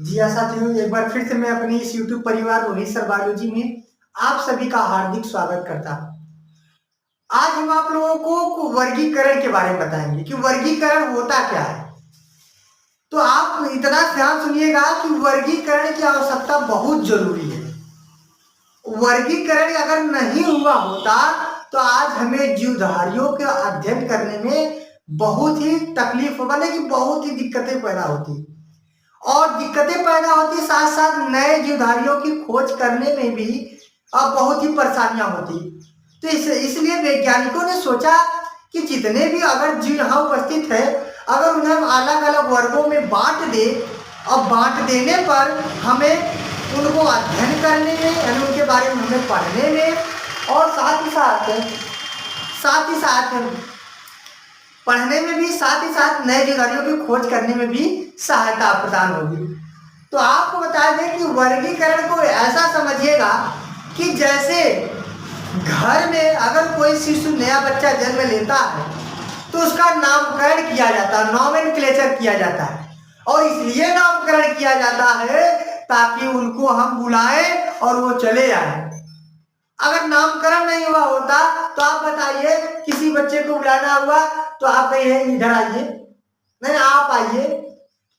जी हाँ साथियों, एक बार फिर से मैं अपने इस YouTube परिवार रोहित सर बायोलॉजी में आप सभी का हार्दिक स्वागत करता हूँ। आज हम आप लोगों को वर्गीकरण के बारे में बताएंगे कि वर्गीकरण होता क्या है। तो आप इतना ध्यान सुनिएगा कि वर्गीकरण की आवश्यकता बहुत जरूरी है। वर्गीकरण अगर नहीं हुआ होता तो आज हमें जीवधारियों के अध्ययन करने में बहुत ही तकलीफ माने कि बहुत ही दिक्कतें पैदा होती, और दिक्कतें पैदा होती, साथ साथ नए जीवधारियों की खोज करने में भी अब बहुत ही परेशानियां होती। तो इसलिए वैज्ञानिकों ने सोचा कि जितने भी अगर जीव यहाँ उपस्थित है, अगर उन्हें हम अलग अलग वर्गों में बांट दे, और बांट देने पर हमें उनको अध्ययन करने में यानी उनके बारे में हमें पढ़ने में, और साथ ही साथ पढ़ने में भी, साथ ही साथ नए जीवधारियों की खोज करने में भी सहायता प्रदान होगी। तो आपको बता दें कि वर्गीकरण को ऐसा समझिएगा कि जैसे घर में अगर कोई शिशु नया बच्चा जन्म लेता है तो उसका नामकरण किया जाता है, नॉमेनक्लेचर किया जाता है। और इसलिए नामकरण किया जाता है ताकि उनको हम बुलाएं और वो चले आए। अगर नामकरण नहीं हुआ होता तो आप बताइए, किसी बच्चे को बुलाना हुआ तो आप कहिए इधर आइए, नहीं आप आइए,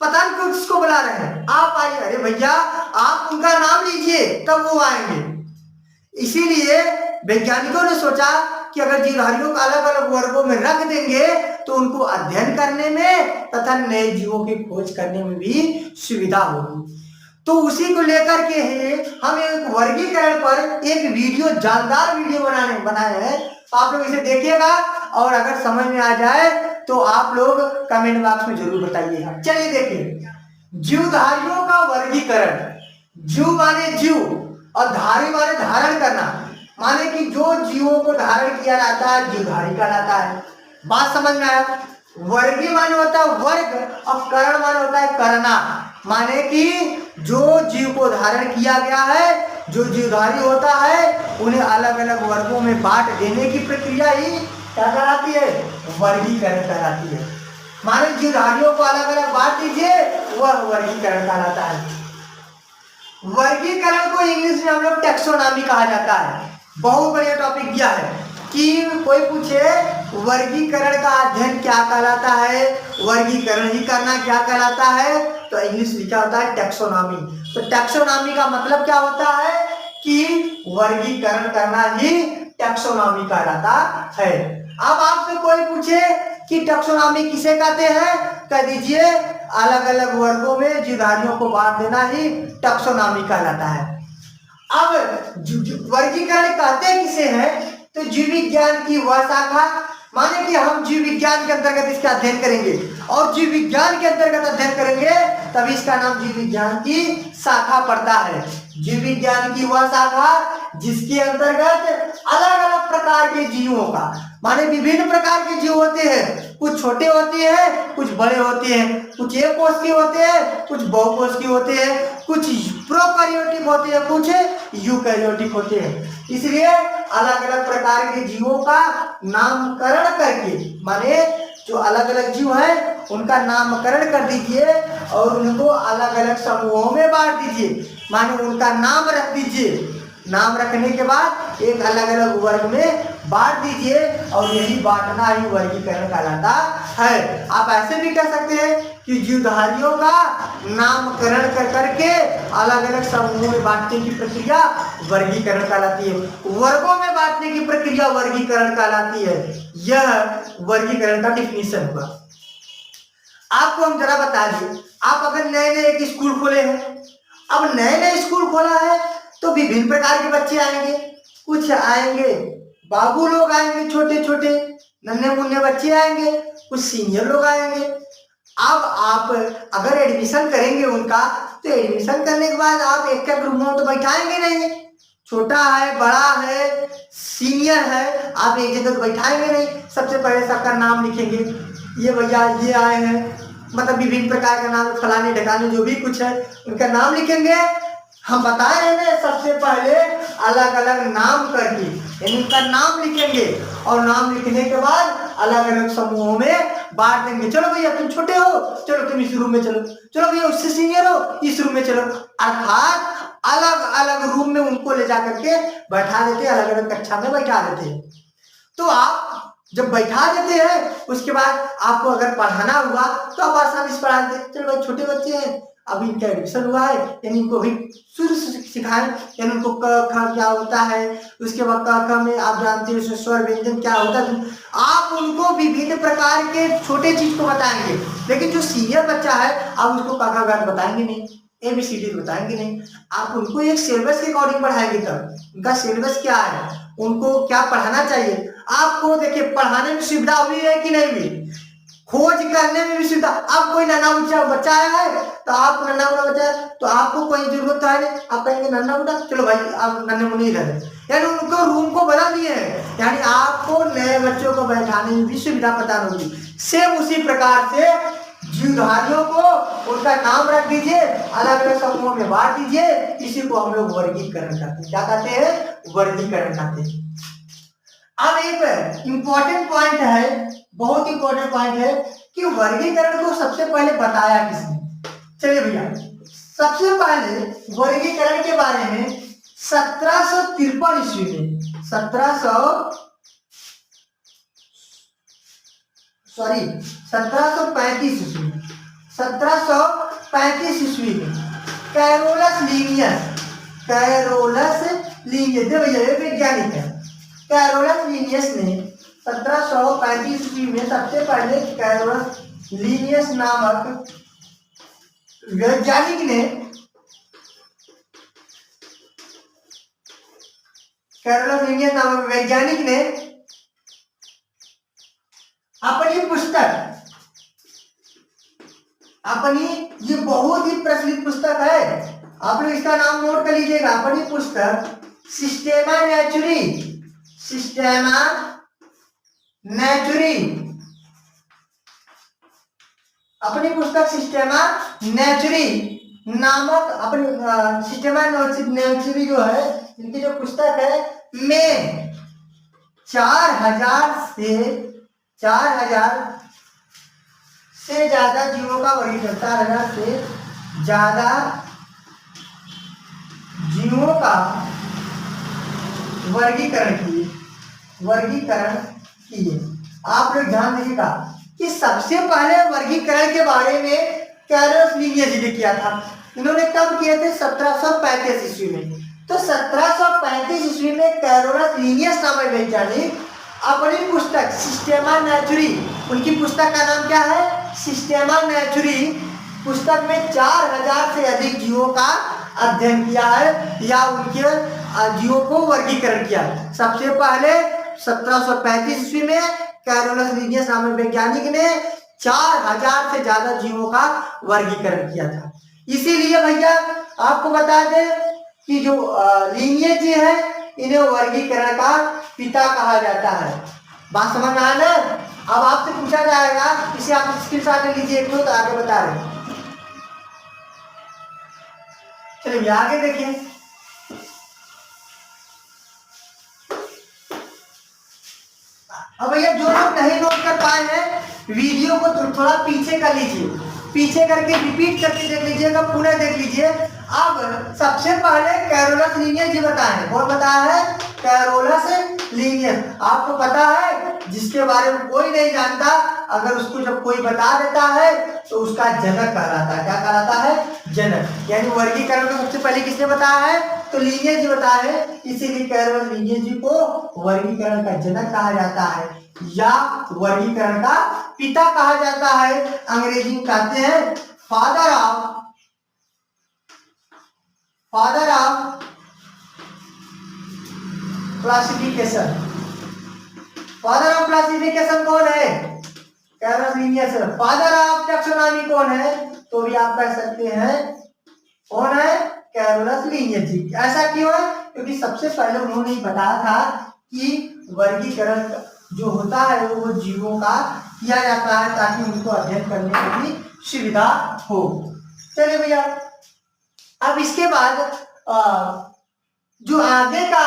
पता नहीं क्यों किसको बुला रहे हैं, आप आइए, अरे भैया आप उनका नाम लीजिए तब वो आएंगे। इसीलिए वैज्ञानिकों ने सोचा कि अगर जीवधारियों को अलग अलग वर्गों में रख देंगे तो उनको अध्ययन करने में तथा नए जीवों की खोज करने में भी सुविधा होगी। तो उसी को लेकर के हम एक वर्गीकरण पर एक वीडियो, जानदार वीडियो बनाए हैं। आप लोग इसे देखिएगा और अगर समझ में आ जाए तो आप लोग कमेंट बॉक्स में जरूर बताइएगा। चलिए देखिए, जीवधारियों का वर्गीकरण। जीव माने जीव और धारी माने धारण करना, माने कि जो जीवों को धारण किया जाता है जीवधारी कहलाता है। बात समझ में आया? वर्गी माने होता है वर्ग और करण माने होता है करना, माने कि जो जीव को धारण किया गया है, जो जीवधारी होता है, उन्हें अलग अलग वर्गों में बांट देने की प्रक्रिया ही क्या कहलाती है? वर्गीकरण कहलाती है। माने जीवधारियों को अलग अलग बांट दीजिए, वह वर्गीकरण कहलाता है। वर्गीकरण को इंग्लिश में हम लोग टैक्सोनॉमी कहा जाता है। बहुत बढ़िया टॉपिक दिया है कि कोई पूछे वर्गीकरण का अध्ययन क्या कहलाता है, वर्गीकरण ही करना क्या कहलाता है, तो इंग्लिश लिखा होता है टैक्सोनॉमी। तो टैक्सोनॉमी का मतलब क्या होता है कि वर्गीकरण करना ही टैक्सोनॉमी कहलाता है। अब आपसे कोई पूछे कि टैक्सोनॉमी किसे कहते हैं, कह दीजिए अलग अलग वर्गों में जीवधारियों को बांट देना ही टैक्सोनॉमी कहलाता है। अब वर्गीकरण कहते किसे हैं, तो जीव विज्ञान की वह शाखा, माने कि हम जीव विज्ञान के अंतर्गत इसका अध्ययन करेंगे, और जीव विज्ञान के अंतर्गत अध्ययन करेंगे तभी इसका नाम जीव विज्ञान की शाखा पड़ता है। जीव विज्ञान की वह शाखा जिसके अंतर्गत अलग अलग प्रकार के जीवों का, माने विभिन्न प्रकार के जीव होते हैं, कुछ छोटे होते हैं, कुछ बड़े होते हैं, कुछ एक कोष के होते हैं, कुछ बहुकोष के होते हैं, कुछ प्रोकैरियोटिक होते हैं, कुछ यूकैरियोटिक होते हैं। इसलिए अलग अलग प्रकार के जीवों का नामकरण करके, माने जो अलग अलग जीव हैं उनका नामकरण कर दीजिए और उनको अलग अलग समूहों में बांट दीजिए, माने उनका नाम रख दीजिए। नाम रखने के बाद एक अलग अलग वर्ग में बांट दीजिए, और यही बांटना ही वर्गीकरण कहलाता है। आप ऐसे भी कह सकते हैं कि जीवधारियों का नामकरण कर करके अलग अलग समूहों में बांटने की प्रक्रिया वर्गीकरण कहलाती है। वर्गों में बांटने की प्रक्रिया वर्गीकरण कहलाती है। यह वर्गीकरण का डिफिनीशन हुआ। आपको हम जरा बता दें, आप अगर नए नए एक स्कूल खोले हैं, अब नए नए स्कूल खोला है तो विभिन्न प्रकार के बच्चे आएंगे। कुछ आएंगे बाबू लोग आएंगे, छोटे छोटे नन्हे मुन्ने बच्चे आएंगे, कुछ सीनियर लोग आएंगे। अब आप अगर एडमिशन करेंगे उनका, तो एडमिशन करने के बाद आप एक एक रूम में तो बैठाएंगे नहीं, छोटा है बड़ा है सीनियर है, आप एक जगह तो बैठाएंगे नहीं। सबसे पहले सबका नाम लिखेंगे, ये भैया ये आए हैं, मतलब विभिन्न प्रकार का नाम, फलाने ढकाने जो भी कुछ है उनका नाम लिखेंगे। हम बताए हैं ना, सबसे पहले अलग अलग नाम करके यानी उनका नाम लिखेंगे और नाम लिखने के बाद अलग अलग समूहों में बांट देंगे। चलो भैया तुम छोटे हो, चलो तुम इस रूम में चलो, चलो भैया उससे सीनियर हो, इस रूम में चलो। अर्थात अलग अलग रूम में उनको ले जाकर के बैठा देते, अलग अलग कक्षा में बैठा देते। तो आप जब बैठा देते हैं उसके बाद आपको अगर पढ़ाना हुआ तो आप आसानी से पढ़ा देते। चलो भाई छोटे बच्चे हैं, अभी इनका एडमिशन हुआ है, यानी इनको भी शुरू से सिखाएं, यानी उनको क ख क्या होता है, उसके बाद क ख में आप जानते हैं स्वर व्यंजन क्या होता है। आप उनको विभिन्न प्रकार के छोटे चीज को बताएंगे, लेकिन जो सीनियर बच्चा है आप उसको क ख ग बताएंगे नहीं, ABCD बताएंगे नहीं। आप उनको एक सिलेबस के अकॉर्डिंग पढ़ाएंगे। तब उनका सिलेबस क्या है, उनको क्या पढ़ाना चाहिए। आपको देखिए पढ़ाने में सुविधा हुई है कि नहीं हुई, खोज करने में भी सुविधा। अब कोई नन्हा बच्चा आया है तो आप नन्हा मुन्ना बच्चा है तो आपको कोई जरूरत है नहीं, आप कहेंगे नन्हा मुन्ना, चलो भाई आप नन्हे मुन्ने इधर है, यानी उनको रूम को बदल दिए हैं। यानी आपको नए बच्चों को बैठाने में भी सुविधा प्रदान होगी। सेम उसी प्रकार से जीवधारियों को उनका नाम रख दीजिए, अलग अलग समूहों में बांट दीजिए। इसी को हम लोग वर्गीकरण कहते हैं। क्या कहते हैं, वर्गीकरण कहते हैं। अब एक इंपॉर्टेंट पॉइंट है, बहुत इंपॉर्टेंट पॉइंट है कि वर्गीकरण को सबसे पहले बताया किसने। चलिए भैया सबसे पहले वर्गीकरण के बारे में 1753 ईस्वी में 1735 ईस्वी में 1735 ईस्वी में कैरोलस लीनियस भैया ये वैज्ञानिक है। कैरोलस लीनियस ने 1735 ईस्वी में सबसे पहले कैरोलस लीनियस नामक वैज्ञानिक ने अपनी ये बहुत ही प्रचलित पुस्तक है, आप लोग इसका नाम नोट कर लीजिएगा। अपनी पुस्तक सिस्टेमा नेचुरी नामक अपनी सिस्टेमा नेचुरी जो है, इनकी जो पुस्तक है में 4000 से ज्यादा जीवों का वर्गीकरण, 4000 से ज्यादा जीवों का वर्गीकरण किए। आप लोग ध्यान दीजिएगा कि सबसे पहले वर्गीकरण के बारे में कैरोलस लीनियस ने किया था। इन्होंने कब किए थे, 1735 ईस्वी में। तो 1735 ईस्वी में कैरोलस लीनियस नामक वैज्ञानिक अपनी पुस्तक सिस्टेमा नेचुरी, उनकी पुस्तक का नाम क्या है, सिस्टेमा नेचुरी, पुस्तक में 4000 से अधिक जीवों का अध्ययन किया है या उनके जीवों को वर्गीकरण किया। सबसे पहले 1735 ईस्वी में कैरोलस लीनियस नामक वैज्ञानिक ने 4000 से ज्यादा जीवों का वर्गीकरण किया था। इसीलिए भैया आपको बता दें कि जो लीनियस जी है इन्हें वर्गीकरण का पिता कहा जाता है। बात समझ में आया ना। अब आपसे पूछा जाएगा, इसे आप स्क्रीनशॉट ले लीजिए एक, तो आगे बता रहे। चलिए आगे देखिए। अब भैया जो लोग नहीं नोट कर पाए हैं वीडियो को थोड़ा पीछे कर लीजिए, पीछे करके रिपीट करके देख लीजिएगा, पुनः देख लीजिए। अब सबसे पहले कैरोलस लीनियस जी बताए, कौन बताया है, कैरोलस लीनियस। आपको पता है जिसके बारे में कोई नहीं जानता, अगर उसको जब कोई बता देता है तो उसका जनक कहलाता है। क्या कहलाता है, जनक। यानी वर्गीकरण को सबसे पहले किसने बताया है, तो लीनियस जी बताया है। इसीलिए कैरोलस लीनियस जी को वर्गीकरण का जनक कहा जाता है या वर्गीकरण का पिता कहा जाता है। अंग्रेजी में कहते हैं father of classification. Father of classification कौन है, Carolus Linnaeus. Father of taxonomy कौन है, तो भी आप कह सकते हैं कौन है, कैरोलस लीनियस जी। ऐसा क्यों है, क्योंकि सबसे पहले उन्होंने बताया था कि वर्गीकरण जो होता है वो जीवों का किया जाता है ताकि उनको अध्ययन करने की भी सुविधा हो। चलिए भैया अब इसके बाद जो आगे का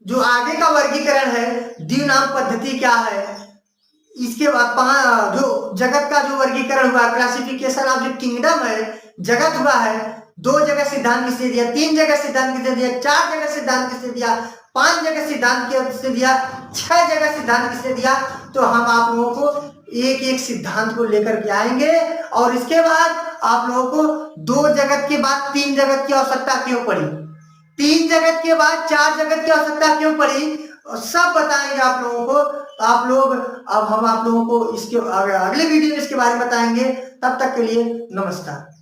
जो आगे का वर्गीकरण है, द्विनाम पद्धति क्या है, इसके बाद जो जगत का जो वर्गीकरण हुआ, क्लासिफिकेशन ऑफ जो किंगडम है, जगत हुआ है, 2 जगह सिद्धांत किसने दिया, 3 जगह सिद्धांत किसने दिया, 4 जगह सिद्धांत किसने दिया, 5 जगह सिद्धांत किसने दिया, 6 जगह सिद्धांत किसने दिया। तो हम आप लोगों को एक एक सिद्धांत को लेकर के आएंगे और इसके बाद आप लोगों को 2 जगत के बाद 3 जगत की आवश्यकता क्यों पड़ी, 3 जगत के बाद 4 जगत की आवश्यकता क्यों पड़ी, सब बताएंगे आप लोगों को। आप लोग अब हम आप लोगों को इसके अगले वीडियो में इसके बारे में बताएंगे। तब तक के लिए नमस्कार।